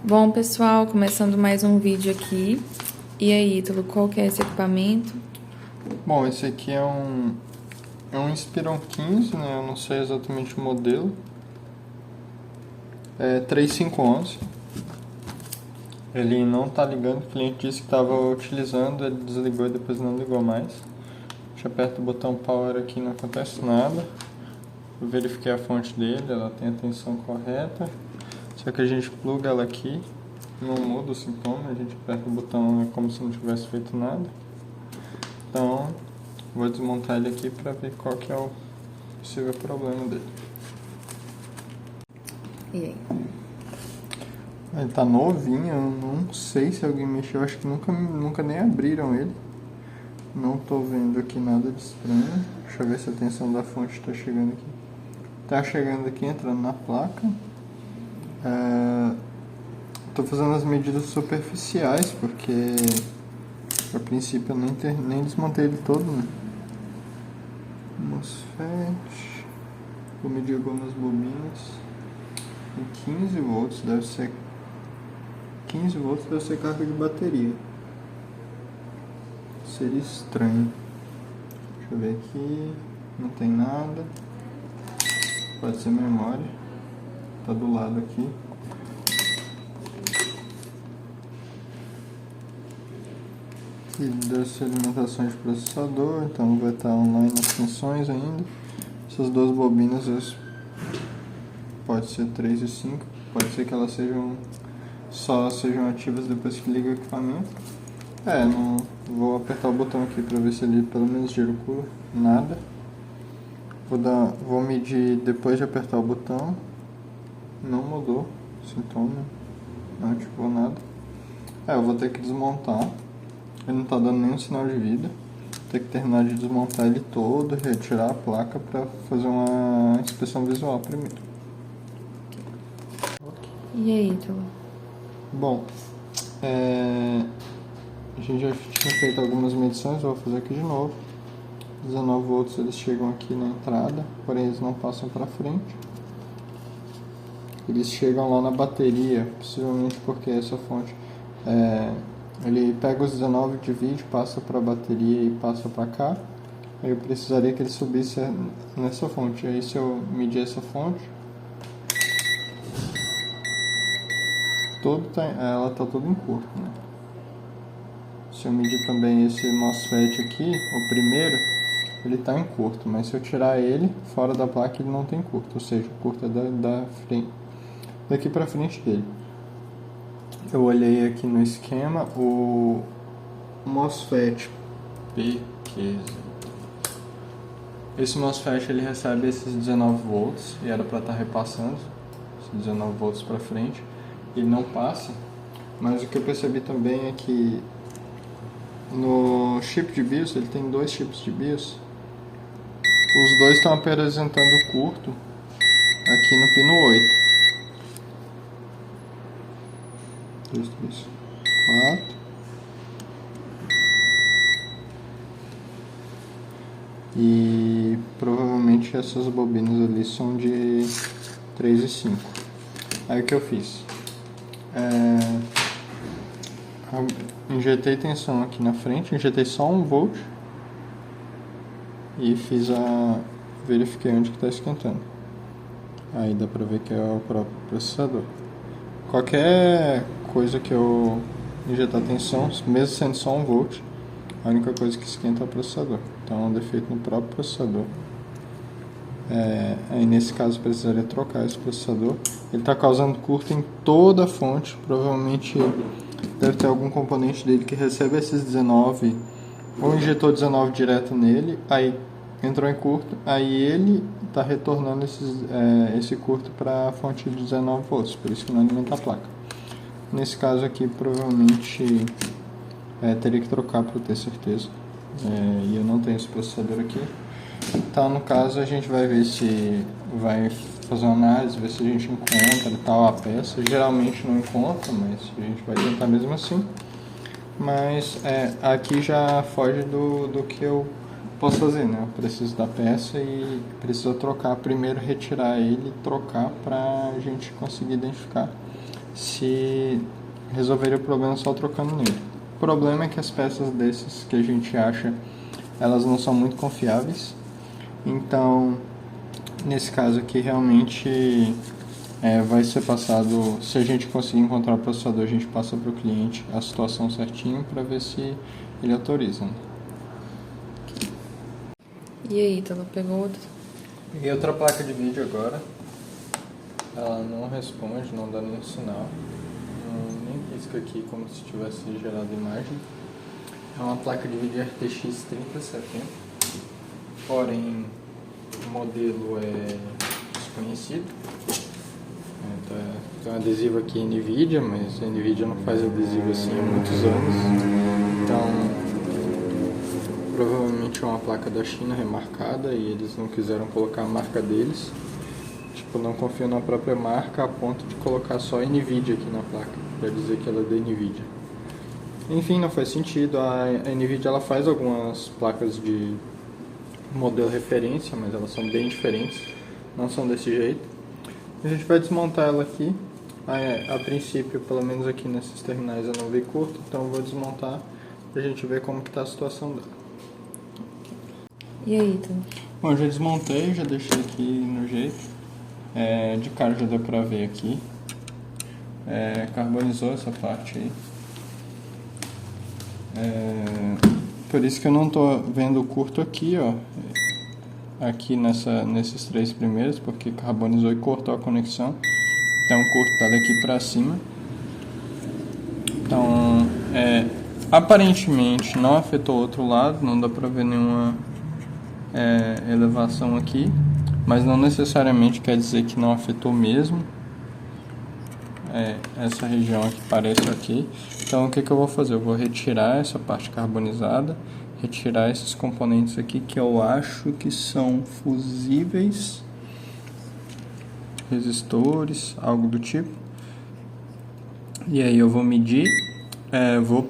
Bom, pessoal, começando mais um vídeo aqui. E aí, Ítalo, qual que é esse equipamento? Bom, esse aqui é um Inspiron 15, né? Eu não sei exatamente o modelo. É 3511. Ele não tá ligando, o cliente disse que estava utilizando, ele desligou e depois não ligou mais. A gente aperta o botão Power aqui, não acontece nada. Eu verifiquei a fonte dele, ela tem a tensão correta. Só que a gente pluga ela aqui, não muda o sintoma, a gente aperta o botão, é como se não tivesse feito nada. Então, vou desmontar ele aqui para ver qual que é o possível problema dele. E aí? Ele tá novinho, eu não sei se alguém mexeu, acho que nunca nem abriram ele. Não tô vendo aqui nada de estranho. Deixa eu ver se a tensão da fonte tá chegando aqui. Tá chegando aqui, entrando na placa. Tô fazendo as medidas superficiais, porque a princípio eu nem desmontei ele todo, né? MOSFET. Vou medir algumas bobinas. Em 15 volts, deve ser 15 volts deve ser carga de bateria. Seria estranho. Deixa eu ver aqui. Não tem nada. Pode ser memória. Tá do lado aqui. E deve ser alimentação de processador. Então vai estar online as funções ainda. Essas duas bobinas pode ser 3 e 5. Pode ser que elas só sejam ativas depois que liga o equipamento. Não vou apertar o botão aqui para ver se ele pelo menos girocula. Nada. Vou medir depois de apertar o botão. Não mudou o sintoma. Não ativou nada. Eu vou ter que desmontar. Ele não está dando nenhum sinal de vida. Vou ter que terminar de desmontar ele todo, retirar a placa para fazer uma inspeção visual primeiro. E aí, Ítalo? Bom, a gente já tinha feito algumas medições, eu vou fazer aqui de novo. 19 volts eles chegam aqui na entrada, porém eles não passam para frente. Eles chegam lá na bateria, possivelmente porque essa fonte ele pega os 19, divide, passa para a bateria e passa para cá. Aí eu precisaria que ele subisse nessa fonte. Aí se eu medir essa fonte, ela está toda em curto, né? Se eu medir também esse MOSFET aqui, o primeiro, ele está em curto, mas se eu tirar ele fora da placa, ele não tem curto, ou seja, o curto é daqui para frente dele. Eu olhei aqui no esquema, o MOSFET P15. Esse MOSFET ele recebe esses 19 volts e era para estar repassando esses 19 volts para frente. Ele não passa, mas o que eu percebi também é que no chip de BIOS, ele tem dois chips de BIOS, os dois estão apresentando curto aqui no pino 8. 2, 3, 4. E provavelmente essas bobinas ali são de 3 e 5. Aí o que eu fiz? Injetei tensão aqui na frente, injetei só 1 volt e verifiquei onde que está esquentando. Aí dá pra ver que é o próprio processador. Qualquer coisa que eu injetar tensão, mesmo sendo só 1 volt, a única coisa que esquenta é o processador. Então é um defeito no próprio processador. Aí nesse caso precisaria trocar esse processador. Ele está causando curto em toda a fonte. Provavelmente deve ter algum componente dele que recebe esses 19, ou injetou 19 direto nele, aí entrou em curto, aí ele está retornando esse curto para a fonte de 19 volts, por isso que não alimenta a placa. Nesse caso aqui provavelmente teria que trocar para ter certeza, e eu não tenho esse processador aqui. Então no caso a gente vai ver se vai fazer uma análise, ver se a gente encontra tal a peça. Geralmente não encontra, mas a gente vai tentar mesmo assim. Mas aqui já foge do que eu posso fazer, né? Eu preciso da peça e preciso trocar primeiro, retirar ele e trocar para a gente conseguir identificar se resolveria o problema só trocando nele. O problema é que as peças desses que a gente acha, elas não são muito confiáveis. Então, nesse caso aqui, realmente vai ser passado, se a gente conseguir encontrar o processador, a gente passa para o cliente a situação certinho para ver se ele autoriza. Né? E aí, Ítalo, pegou outra? Peguei outra placa de vídeo agora. Ela não responde, não dá nenhum sinal. Nem pisca aqui como se tivesse gerado imagem. É uma placa de vídeo RTX 3070. Porém, o modelo é desconhecido. Tem um adesivo aqui NVIDIA, mas a NVIDIA não faz adesivo assim há muitos anos. Então, provavelmente é uma placa da China remarcada e eles não quiseram colocar a marca deles. Tipo, não confiam na própria marca a ponto de colocar só NVIDIA aqui na placa, para dizer que ela é da NVIDIA. Enfim, não faz sentido. A NVIDIA ela faz algumas placas de modelo referência, mas elas são bem diferentes, não são desse jeito. A gente vai desmontar ela aqui. A princípio, pelo menos aqui nesses terminais eu não vi curto, então eu vou desmontar pra gente ver como que tá a situação dela. E aí, Ítalo? Bom, eu já desmontei, já deixei aqui no jeito. De cara já deu pra ver aqui. Carbonizou essa parte aí. Por isso que eu não tô vendo o curto aqui, ó. Aqui nesses três primeiros, porque carbonizou e cortou a conexão. Então o curto tá daqui pra cima. Então, aparentemente não afetou o outro lado, não dá pra ver nenhuma elevação aqui, mas não necessariamente quer dizer que não afetou mesmo. Essa região aqui parece aqui. Então o que eu vou fazer? Eu vou retirar essa parte carbonizada, retirar esses componentes aqui que eu acho que são fusíveis, resistores, algo do tipo. E aí eu vou medir, vou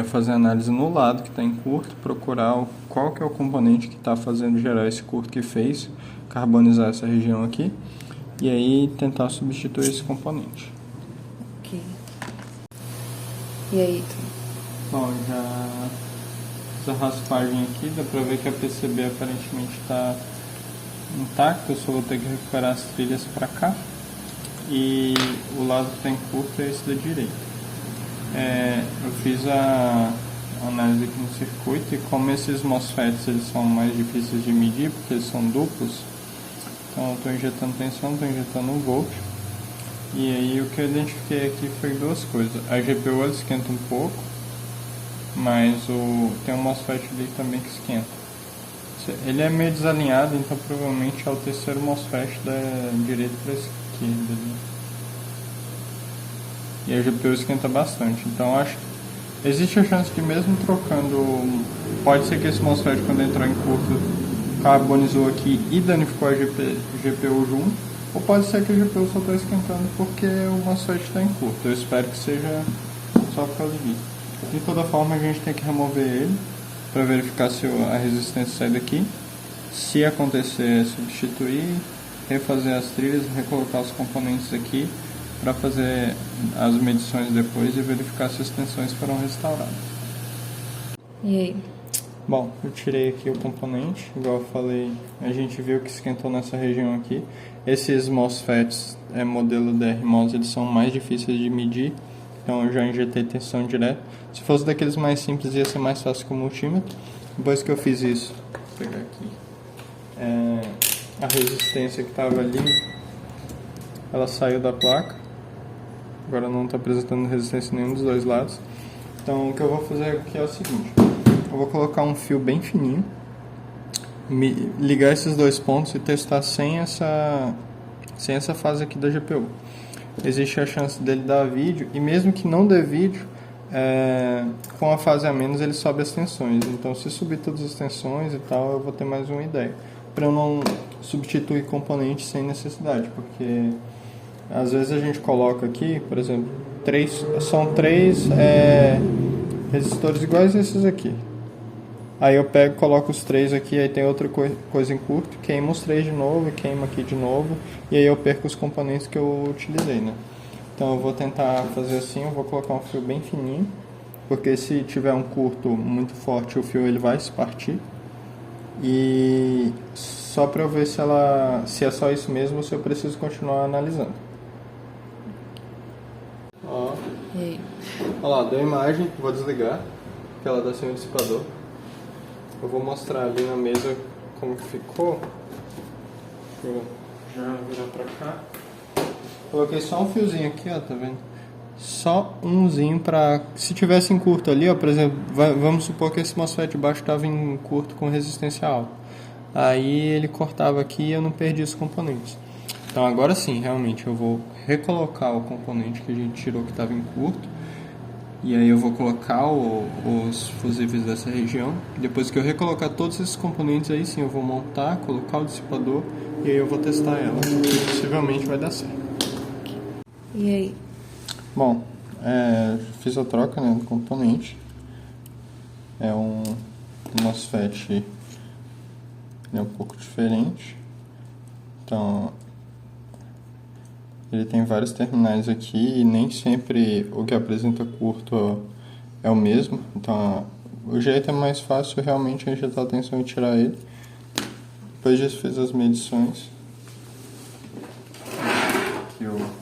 fazer análise no lado que está em curto, procurar qual que é o componente que está fazendo gerar esse curto que fez carbonizar essa região aqui, e aí tentar substituir esse componente. Ok. E aí, Ítalo? Bom, já fiz a raspagem aqui, dá pra ver que a PCB aparentemente está intacta, eu só vou ter que recuperar as trilhas para cá, e o lado que está em curto é esse da direita. Eu fiz a análise aqui no circuito, e como esses MOSFETs eles são mais difíceis de medir porque eles são duplos, então eu estou injetando tensão, estou injetando um volt. E aí o que eu identifiquei aqui foi duas coisas. A GPU ela esquenta um pouco, mas tem um MOSFET ali também que esquenta. Ele é meio desalinhado, então provavelmente é o terceiro MOSFET da direita para a esquerda. E a GPU esquenta bastante, então acho que existe a chance de, mesmo trocando, pode ser que esse MOSFET quando entrou em curto carbonizou aqui e danificou a GPU junto, ou pode ser que a GPU só está esquentando porque o MOSFET está em curto. Eu espero que seja só por causa disso. De toda forma, a gente tem que remover ele para verificar se a resistência sai daqui. Se acontecer, substituir, refazer as trilhas, recolocar os componentes aqui para fazer as medições depois e verificar se as tensões foram restauradas. E aí? Bom, eu tirei aqui o componente, igual eu falei, a gente viu que esquentou nessa região aqui. Esses MOSFETs, modelo DRMOS, eles são mais difíceis de medir, então eu já injetei tensão direto. Se fosse daqueles mais simples ia ser mais fácil com o multímetro. Depois que eu fiz isso, vou pegar aqui, a resistência que estava ali, ela saiu da placa. Agora não está apresentando resistência em nenhum dos dois lados. Então o que eu vou fazer aqui é o seguinte: eu vou colocar um fio bem fininho, ligar esses dois pontos e testar sem essa fase aqui da GPU. Existe a chance dele dar vídeo, e mesmo que não dê vídeo, com a fase a menos ele sobe as tensões. Então se subir todas as tensões e tal, eu vou ter mais uma ideia, para eu não substituir componentes sem necessidade, porque às vezes a gente coloca aqui, por exemplo, são três resistores iguais a esses aqui. Aí eu pego, coloco os três aqui, aí tem outra coisa em curto, queimo os três de novo, queimo aqui de novo, e aí eu perco os componentes que eu utilizei, né? Então eu vou tentar fazer assim, eu vou colocar um fio bem fininho, porque se tiver um curto muito forte o fio ele vai se partir. E só para eu ver se é só isso mesmo ou se eu preciso continuar analisando. Ó, E aí? olha lá, deu a imagem, vou desligar, que ela dá sem o dissipador. Eu vou mostrar ali na mesa como ficou. Vou já virar pra cá. Coloquei só um fiozinho aqui, ó, tá vendo? Só umzinho pra... Se tivesse em curto ali, ó, por exemplo, vamos supor que esse MOSFET de baixo estava em curto com resistência alta. Aí ele cortava aqui e eu não perdi os componentes. Então agora sim, realmente, eu vou recolocar o componente que a gente tirou que estava em curto. E aí eu vou colocar os fusíveis dessa região. Depois que eu recolocar todos esses componentes, aí sim eu vou montar, colocar o dissipador e aí eu vou testar ela. E possivelmente vai dar certo. E aí? Bom, fiz a troca, né, do componente. É um MOSFET, ele é um pouco diferente. Então, ele tem vários terminais aqui e nem sempre o que apresenta curto é o mesmo. Então, o jeito é mais fácil realmente é injetar a tensão e tirar ele. Depois disso, fiz as medições. Aqui o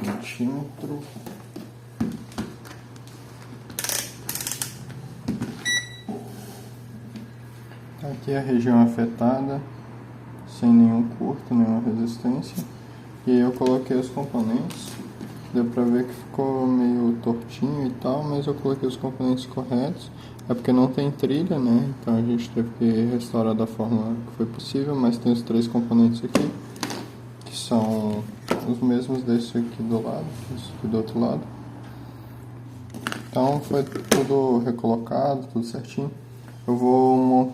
multímetro. Aqui a região afetada, sem nenhum curto, nenhuma resistência. E aí eu coloquei os componentes. Deu pra ver que ficou meio tortinho e tal, mas eu coloquei os componentes corretos. É porque não tem trilha, né? Então a gente teve que restaurar da forma que foi possível, mas tem os 3 componentes aqui, que são os mesmos desse aqui do lado, esse aqui do outro lado. Então foi tudo recolocado, tudo certinho. Eu vou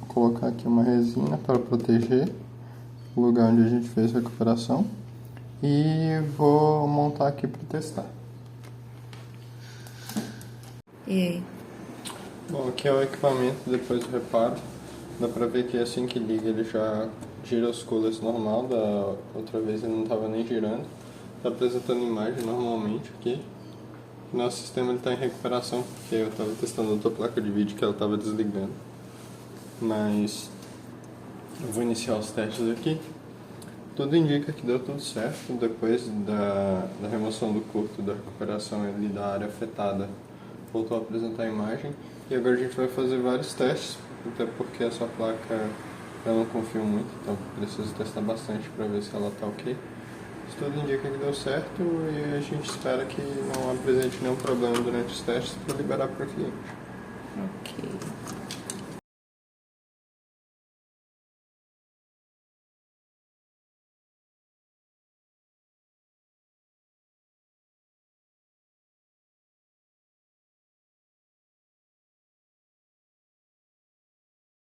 colocar aqui uma resina para proteger o lugar onde a gente fez a recuperação e vou montar aqui para testar. E aí? Bom, aqui é o equipamento depois do reparo. Dá pra ver que assim que liga ele já gira os coolers normal, da outra vez ele não estava nem girando. Tá apresentando imagem normalmente aqui. Nosso sistema está em recuperação, porque eu estava testando outra placa de vídeo que ela estava desligando. Mas eu vou iniciar os testes aqui. Tudo indica que deu tudo certo. Depois da remoção do curto, da recuperação ali da área afetada, voltou a apresentar a imagem. E agora a gente vai fazer vários testes, até porque essa placa eu não confio muito, então preciso testar bastante para ver se ela está ok. Tudo indica que deu certo e a gente espera que não apresente nenhum problema durante os testes para liberar para o cliente. Ok.